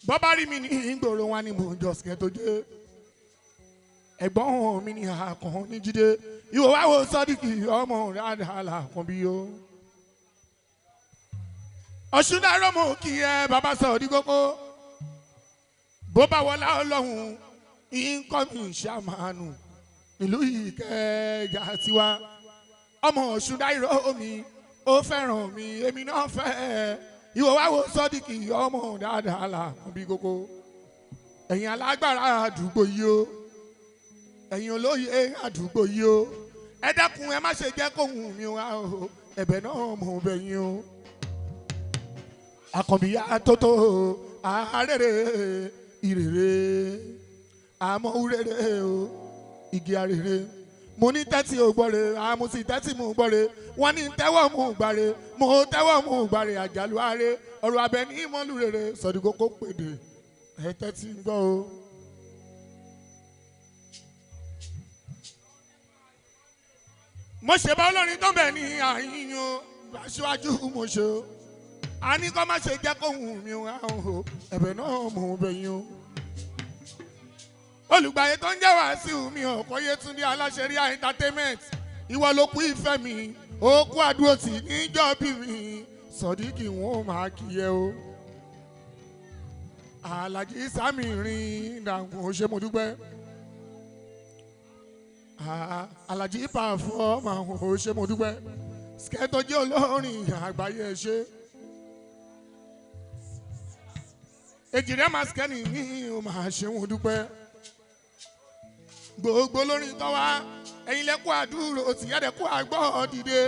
bọ́bá rí mi ní ìgboro wọn ni mò ń jọ Sketo jẹ́ ẹ̀gbọ́n mi ní àkàn ní jíde ìwọ wá wo Sọ́díkì ọmọ rẹ̀ àdàlà kan bí yó. ọ̀ṣun dárò mọ̀ kí ẹ bàbá Sodikoko bó bá wọlá ọlọ́run ìkọ́mi ṣàmánù nílùú Ìkẹjà tiwa ọmọ ọ̀ṣun dárò mi ó fẹ́ràn mi èmi náà fẹ́ ìwọ wá wo Sọ́díkì ọmọ dáadáa là kún bí kókó ẹ̀yin alágbára àdúgbò yìí o ẹ̀yin olóyè àdúgbò yìí o ẹ dákun ẹ má ṣe jẹ́ kóhùn mi wá o ẹ̀bẹ̀ náà mò ń bẹ̀ yín o àkànbíyá tótó àárẹ̀rẹ̀ ìrèrè àmọ́ òrèrè o igi àrèrè mo ní tẹ́tí ò gbọ́re àmúsí tẹ́tí mò ń gbọ́re wọ́n ní tẹ́wọ́ mò ń gbàre mo tẹ́wọ́ mò ń gbàre àjálù àárẹ̀ ọ̀rọ̀ abẹ ní ìmọ̀lú rere Sodikoko pèdè ẹ tẹ́tí ń gbọ́ o. mo ṣe bá olórin tó bẹ̀ ní àyín o aṣíwájú mo ṣe o a ní kó má ṣe jẹ́ kó hùn mí o ẹ̀bẹ̀ náà mò ń bẹ̀ yín o. olùgbàyè tó ń jẹ́ Wàsíù mi ò kọ́ Yétúndé aláṣẹ Ria entertainment ìwọ ló kú ìfẹ́ mi ó kú àdúró tì níjọ́ bí mi Sọ̀díkì wọn ò máa kí ẹ o. Àlàjì Sámì rìn dàgbọ́n ó ṣe mo dúpẹ́ Àlàjì pàfọ́ máa ó ṣe mo dúpẹ́ Sketo jẹ́ olórin àgbáyé ẹ ṣe. Èjìrẹ́ máa skẹ́ni ní o máa ṣe mo dúpẹ́ gbogbo lórí tó wá ẹ̀yin lẹ́kọ́ àdúró òtí yẹ́dẹ̀ kó àgbọ̀ dìde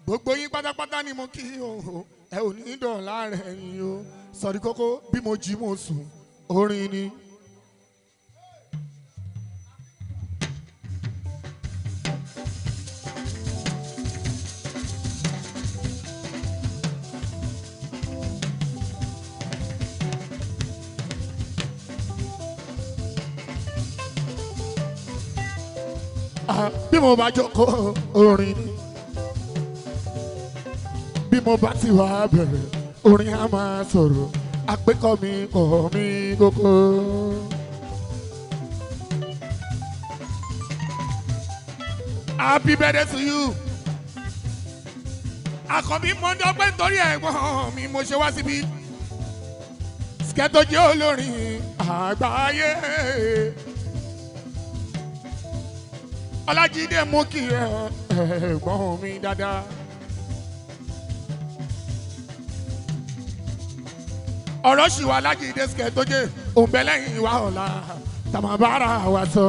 gbogbo yín pátápátá ni mo kí o ẹ ò ní dọ̀la rẹ̀ yín o Sodikoko bí mo jí mo sùn orin ni. bí mo bá jókòó orin ni bí mo bá ti wá bẹ̀rẹ̀ orin á máa sọ̀rọ̀ àpékọ́ mi kọ̀ mí kókó. Happy birthday to you. Àkànbí mo dọ́gbẹ́ nítorí ẹ̀gbọ́n mi mo ṣe wá síbí. Sketo jẹ́ olórin àgbáyé. Ọlájídé mú kí ẹ̀gbọ́n mi dáadáa. ọ̀rọ̀ ṣì wà Lájídé Sketo jẹ́ òǹbẹ̀lẹ́yìn ìwà ọ̀la tàmàbára wa sọ.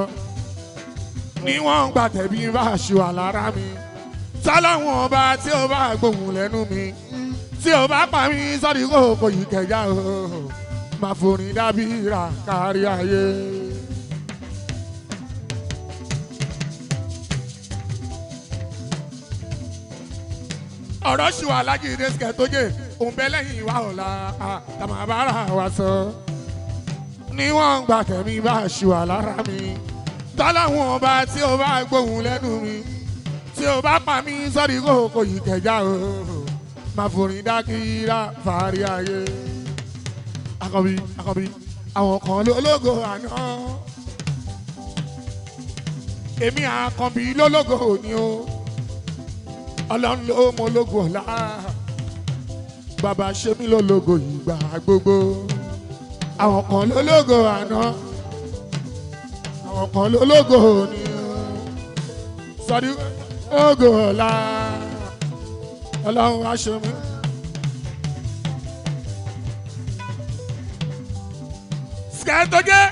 níwọ̀n gbà tẹ̀bí bá ṣì wà lára mi. sálọ́wọ́n ọba tí ó bá gbóhùn lẹ́nu mi. tí ó bá pa mí Sodikoko yìí kẹjá o. máa forin dábìrà kárí ayé. ọ̀rọ̀ ṣì wà Lájídé Sketo jẹ́ òǹbẹ̀lẹ́yìn ìwà ọ̀la tàmàbára wa sọ. níwọ̀n gbà tẹ̀mí bá ṣì wà lára mi. tọ́láwọn ọba tí ó bá gbóhùn lẹ́nu mi. tí ó bá pa mí Sodikoko yìí kẹjá o. máa forin dákìrá fàárí ayé. Àkànbí àwọn kan lólógo àná. èmi Àkànbí lólógo òní o. Ọlọ́run ló mọ ológo ọ̀la. Bàbá ṣe mí lólógo ìgbà gbogbo. Àwọn kan lólógo àná. Àwọn kan lólógo òní o. Sodikoko ọ̀la. Ọlọ́run wá ṣe mí. Sketo jẹ́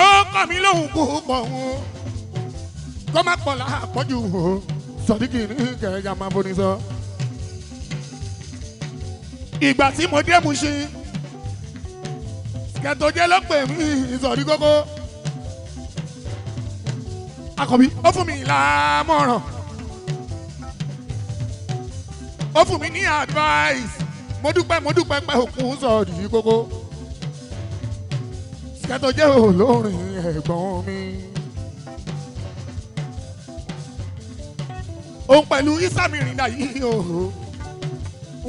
ó kọ́ mi lóhùn púpọ̀ wọn. Kó má pọ̀ láàpọ̀jù o. Sọ̀díkì ní kẹ̀yà máa bóni sọ. Ìgbà tí mo dé Mushin Sketo jẹ́ ló pè mí Sodikoko. Àkànbí ó fún mi lámọ̀ràn. Ó fún mi ní advice. mo dúpẹ́ pé òkun Sodikoko. Sketo jẹ́ olórin ẹ̀gbọ́n mi. Òun pẹ̀lú Isami rìndà yìí o.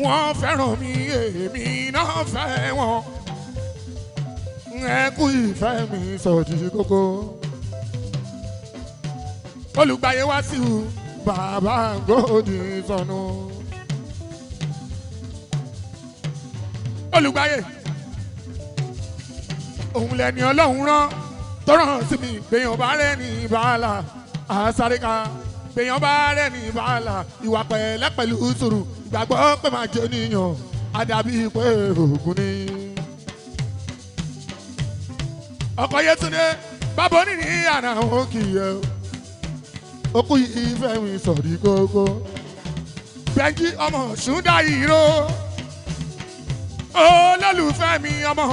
Wọ́n fẹ́ràn mi, èmi náà fẹ́ wọn. Ẹ kú ìfẹ́ mi Sodikoko. Olùgbàyè wá sí u, bàbá gòdì sọnù. Olùgbàyè òun lẹni Ọlọ́run rán tó rán sí mi gbèyàn bá rẹ̀ ní bàálà àsáríkà gbèyàn bá rẹ̀ ní bàálà ìwà pẹ̀lẹ́ pẹ̀lú sùúrù ìgbàgbọ́ pé máa jẹ́ níyàn àdàbí pé ògùn ni. ọkọ Yétúndé bàbá oníní àná òun kì í yẹ ó kú ìfẹ́ mi Sodikoko. Bẹ́ńjí ọmọ ṣúndà ìró olólùfẹ́ mi ọmọ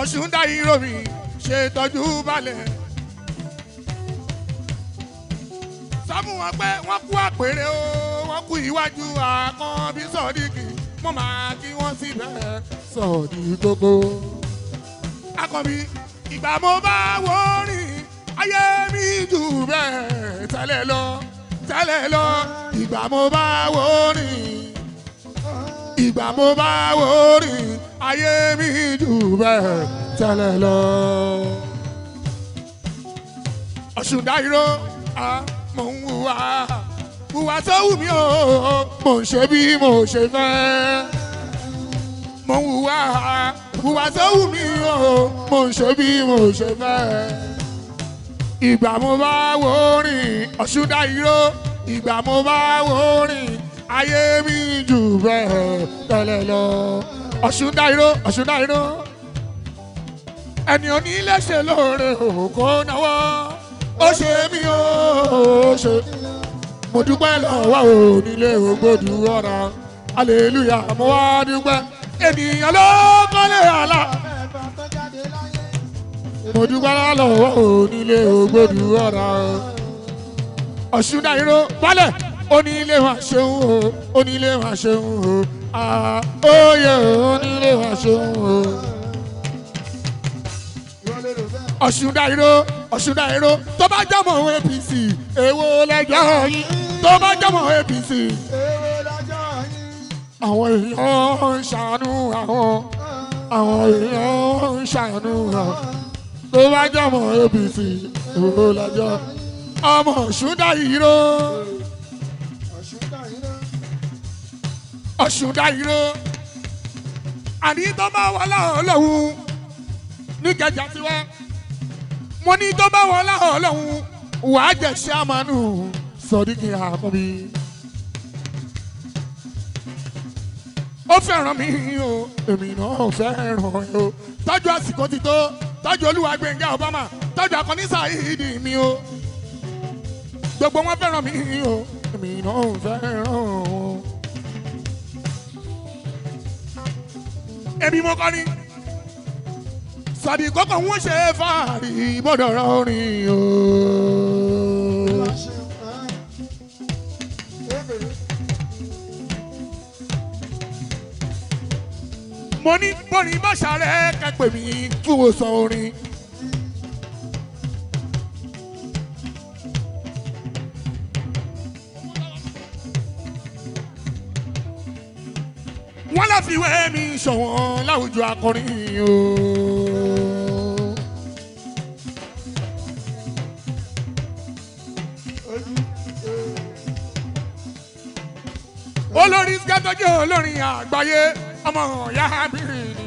ọ̀ṣúndà ìró mi ṣe tọ́jú balẹ̀. sọ́mù wọn pé wọ́n kú àpèrè o wọ́n kú iwájú Àkànbí Sodiq mo máa kí wọ́n síbẹ̀ Sodikoko. Àkànbí ìgbà mo bá wò rìn ayé mi jù bẹ́ẹ̀ tẹ́lẹ̀ lọ ìgbà mo bá wò rìn ìgbà mo bá wò rìn ayé mi jù bẹ́ẹ̀ tẹ́lẹ̀ lọ. Ọ̀ṣúndà ìró mò ń hùwà tó wù mí o mò ń ṣe bí mo ṣe fẹ́. Mò ń hùwà tó wù mí o mò ń ṣe bí mo ṣe fẹ́. Ìgbà mo bá wò rìn Ọ̀ṣúndà ìró ìgbà mo bá wò rìn ayé mi jù bẹ́ẹ̀ tẹ́lẹ̀ lọ. Ọ̀ṣúndà ìró ẹni onílé ṣe lóore òkò náwó ó ṣe mí ó ṣe. Mo dúpẹ́ lọ́wọ́ onílé ògbódù ọ̀rá aleluya mo wá dúpẹ́ ènìyàn ló kọ́lé àlá. Mo dúpẹ́ lọ́wọ́ onílé ògbódù ọ̀rá Ọ̀ṣúndà ìró balẹ̀. Onílé wa ṣeun o onílé wa ṣeun o oyè onílé wa ṣeun o. Ọ̀ṣúndà ìró tó bá jọmọ APC èwo lẹ́jọ́ yín tó bá jọmọ APC àwọn èèyàn ń ṣàánú àwọn èèyàn ń ṣàánú tó bá jọmọ APC èwo lẹ́jọ́ ọmọ Ọ̀ṣúndà ìró. Ọ̀ṣúndà ìró àní tó bá wà láhùn ní Ìkẹjà tiwa mo ní tó bá wà láhùn wàá jẹ ṣáàmánù Sodiq Àkànbí. Ó fẹ́ràn mi o èmi náà fẹ́ràn o tọ́jú àsìkò ti tó tọ́jú Olúwagbénga Obama tọ́jú Àkànní Saheed mi o gbogbo wọn fẹ́ràn mi o èmi náà fẹ́ràn o. Èmi mo kọ́ ni Sodikoko ń ṣe fàárì bọ́dọ̀ rọrin o. Mo ní bọ́rin bàṣà rẹ̀ kẹ́pẹ́ mi fún òsàn orin. Wọ́n lọ fi wé mi ṣọ̀wọ́n láwùjọ akọrin o. Olórin Sketo jẹ́ olórin àgbáyé ọmọ ìyá abìrin ni.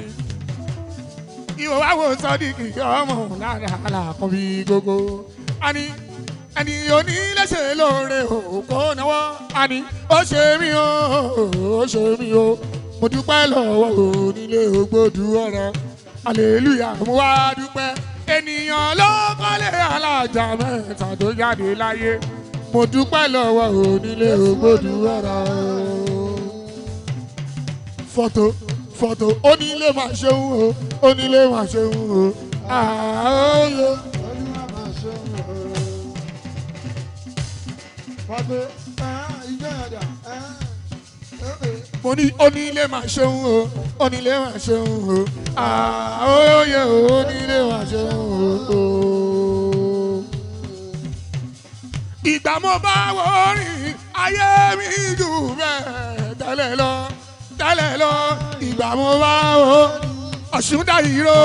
Ìwọ wá wo Sodiq ọmọ ládàá Àkànbí gógó. Ẹni oníléṣe lóore òkò náwó. Ó ṣe mí o, ó ṣe mí o. Mo dúpẹ́ lọ́wọ́ onílé ògbódù ọ̀rọ̀ aleluya mo wá dúpẹ́ ènìyàn ló kọ́lé alájà mẹ́ta tó jáde láyé mo dúpẹ́ lọ́wọ́ onílé ògbódù ọ̀rọ̀. fọ́tò onílé máa ṣeun o onílé máa ṣeun o ààyè. fọ́tò ìjọ yàrá mo ní onílé máa ṣeun o onílé máa ṣeun o àóyè onílé máa ṣeun o. ìgbà mo bá wọrin ayé mi jù bẹ́ẹ̀ tẹ́lẹ̀ lọ ìgbà mo bá wọ Ọ̀ṣun Dàíró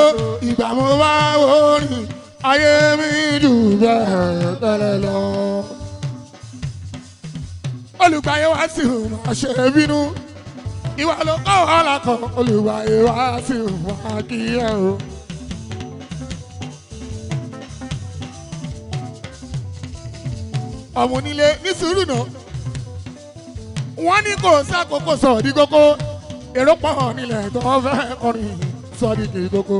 ìgbà mo bá wọrin ayé mi jù bẹ́ẹ̀ tẹ́lẹ̀ lọ. olùgbàyè wá sí máa ṣe bínú ìwà ló kọ́ ọ̀la kan olùgbàyè wá sí máa kí ẹ o. ọmọ onílé ní sùúrù náà wọ́n ní kò sákòókò Sodikoko èrò pọ̀ nílẹ̀ tó fẹ́ kọrin Sodikoko.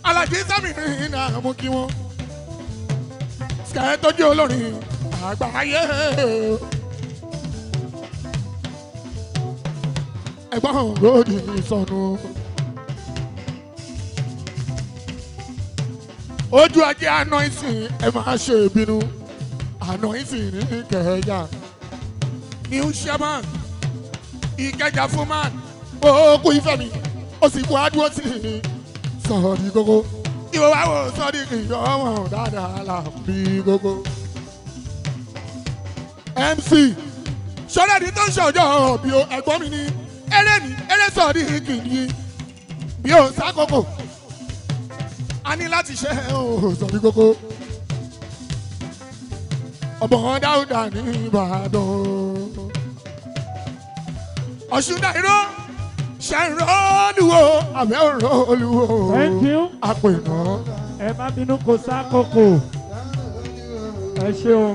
Alájí Sámìnì náà mú kí wọ́n Sketo jẹ́ olórin àgbáyé. ẹ̀gbọ́n ògbódì sọnù. ojú ajé àná ìsìn ẹ máa ṣe ìbínú àná ìsìn ní Ìkẹjà new sherman Ìkẹjà fún man òkú ìfẹ́ mi ó sì kú adúró sí Sodikoko ìwọ wá wò Sodikoko ọmọ dáadáa là bí gbogbo. MC sọlẹ́ni tó ń ṣọjọ́ bí o ẹ̀gbọ́n mi ní eré Sodikoko ní bí o sákòókò a ní láti ṣe Sodikoko ọmọ Dáúdà ní Ìbàdàn Ọ̀ṣun Dàíró ṣe ń rọ́ọ̀lùwò àbẹ́ òrọ́ọ̀lùwò. Thank you. àpènà. ẹ má bínú kò sákòókò ẹ ṣeun.